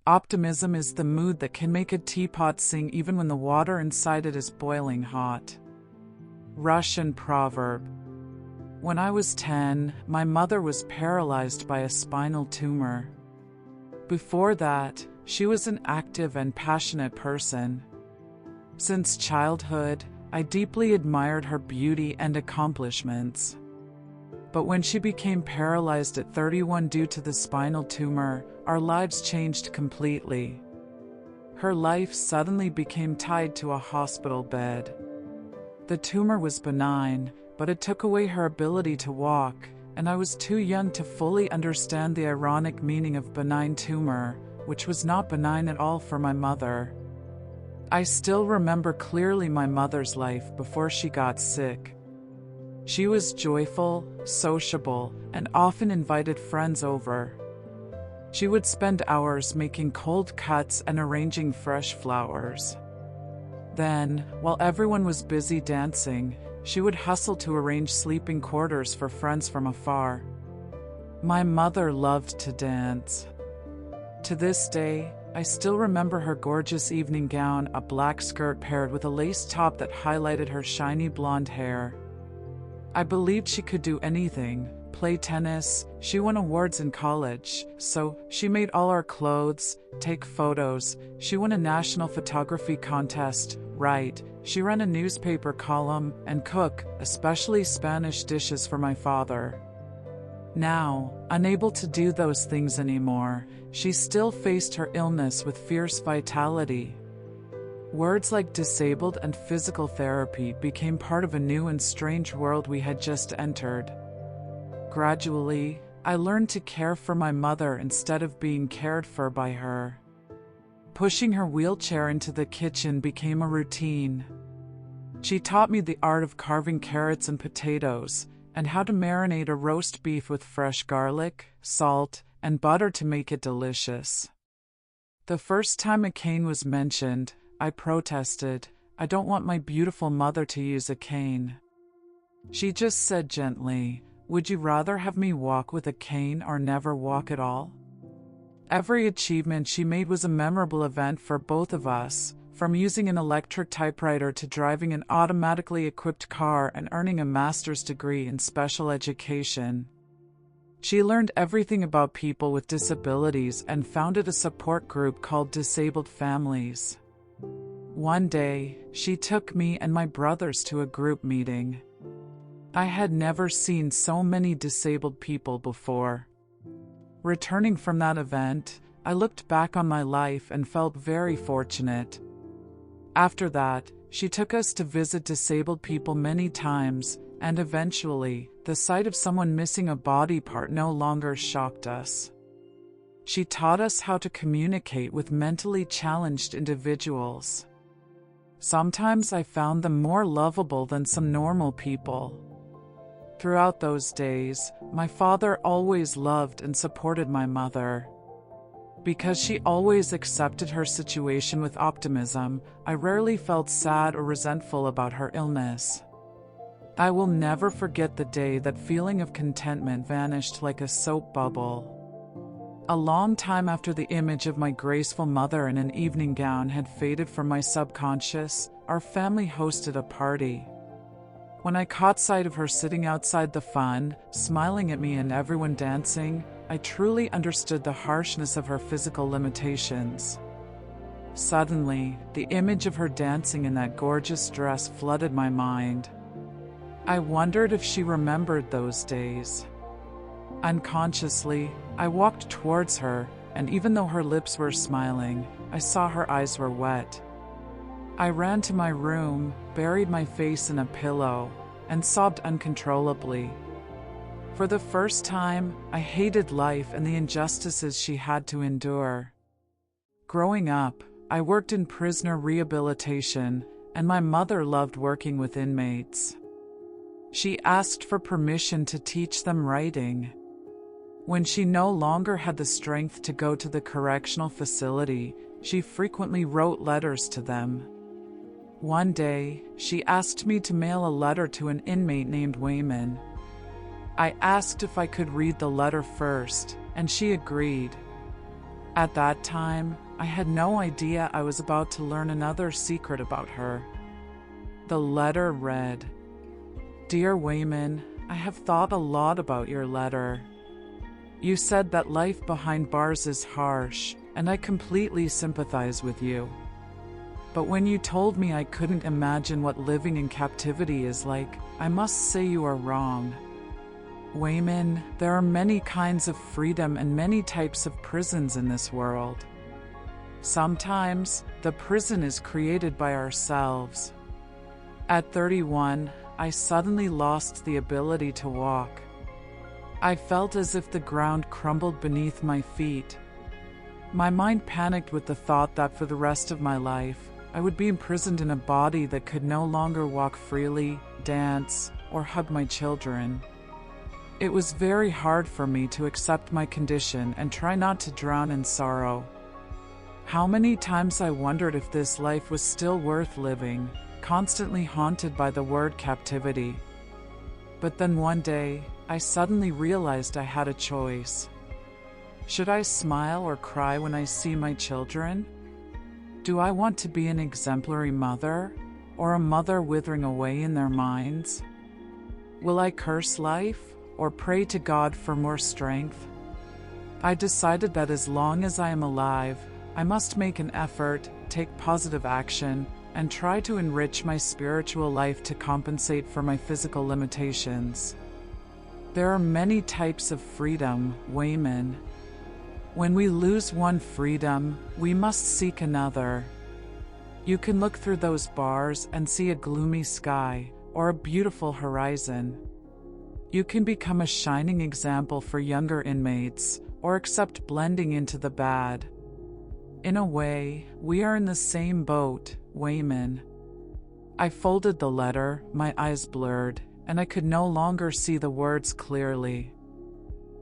Optimism is the mood that can make a teapot sing even when the water inside it is boiling hot. Russian proverb. When I was 10, my mother was paralyzed by a spinal tumor. Before that, she was an active and passionate person. Since childhood, I deeply admired her beauty and accomplishments. But when she became paralyzed at 31 due to the spinal tumor, our lives changed completely. Her life suddenly became tied to a hospital bed. The tumor was benign, but it took away her ability to walk, and I was too young to fully understand the ironic meaning of benign tumor, which was not benign at all for my mother. I still remember clearly my mother's life before she got sick. She was joyful, sociable, and often invited friends over. She would spend hours making cold cuts and arranging fresh flowers. Then, while everyone was busy dancing, she would hustle to arrange sleeping quarters for friends from afar. My mother loved to dance. To this day, I still remember her gorgeous evening gown, a black skirt paired with a lace top that highlighted her shiny blonde hair. I believed she could do anything, play tennis, she won awards in college, so she made all our clothes, take photos, she won a national photography contest, write, she ran a newspaper column, and cook, especially Spanish dishes for my father. Now, unable to do those things anymore, she still faced her illness with fierce vitality. Words like disabled and physical therapy became part of a new and strange world we had just entered. Gradually, I learned to care for my mother instead of being cared for by her. Pushing her wheelchair into the kitchen became a routine. She taught me the art of carving carrots and potatoes, and how to marinate a roast beef with fresh garlic, salt, and butter to make it delicious. The first time a cane was mentioned, I protested, "I don't want my beautiful mother to use a cane." She just said gently, "Would you rather have me walk with a cane or never walk at all?" Every achievement she made was a memorable event for both of us, from using an electric typewriter to driving an automatically equipped car and earning a master's degree in special education. She learned everything about people with disabilities and founded a support group called Disabled Families. One day, she took me and my brothers to a group meeting. I had never seen so many disabled people before. Returning from that event, I looked back on my life and felt very fortunate. After that, she took us to visit disabled people many times, and eventually, the sight of someone missing a body part no longer shocked us. She taught us how to communicate with mentally challenged individuals. Sometimes I found them more lovable than some normal people. Throughout those days, my father always loved and supported my mother. Because she always accepted her situation with optimism, I rarely felt sad or resentful about her illness. I will never forget the day that feeling of contentment vanished like a soap bubble. A long time after the image of my graceful mother in an evening gown had faded from my subconscious, our family hosted a party. When I caught sight of her sitting outside the fun, smiling at me and everyone dancing, I truly understood the harshness of her physical limitations. Suddenly, the image of her dancing in that gorgeous dress flooded my mind. I wondered if she remembered those days. Unconsciously, I walked towards her, and even though her lips were smiling, I saw her eyes were wet. I ran to my room, buried my face in a pillow, and sobbed uncontrollably. For the first time, I hated life and the injustices she had to endure. Growing up, I worked in prisoner rehabilitation, and my mother loved working with inmates. She asked for permission to teach them writing. When she no longer had the strength to go to the correctional facility, she frequently wrote letters to them. One day, she asked me to mail a letter to an inmate named Wayman. I asked if I could read the letter first, and she agreed. At that time, I had no idea I was about to learn another secret about her. The letter read, "Dear Wayman, I have thought a lot about your letter. You said that life behind bars is harsh, and I completely sympathize with you. But when you told me I couldn't imagine what living in captivity is like, I must say you are wrong. Wayman, there are many kinds of freedom and many types of prisons in this world. Sometimes, the prison is created by ourselves." At 31, I suddenly lost the ability to walk. I felt as if the ground crumbled beneath my feet. My mind panicked with the thought that for the rest of my life, I would be imprisoned in a body that could no longer walk freely, dance, or hug my children. It was very hard for me to accept my condition and try not to drown in sorrow. How many times I wondered if this life was still worth living, constantly haunted by the word captivity. But then one day, I suddenly realized I had a choice. Should I smile or cry when I see my children? Do I want to be an exemplary mother, or a mother withering away in their minds? Will I curse life, or pray to God for more strength? I decided that as long as I am alive, I must make an effort, take positive action, and try to enrich my spiritual life to compensate for my physical limitations. There are many types of freedom, Wayman. When we lose one freedom, we must seek another. You can look through those bars and see a gloomy sky, or a beautiful horizon. You can become a shining example for younger inmates, or accept blending into the bad. In a way, we are in the same boat, Wayman. I folded the letter, my eyes blurred, and I could no longer see the words clearly.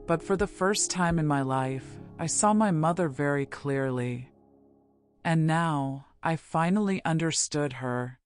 But for the first time in my life, I saw my mother very clearly. And now, I finally understood her.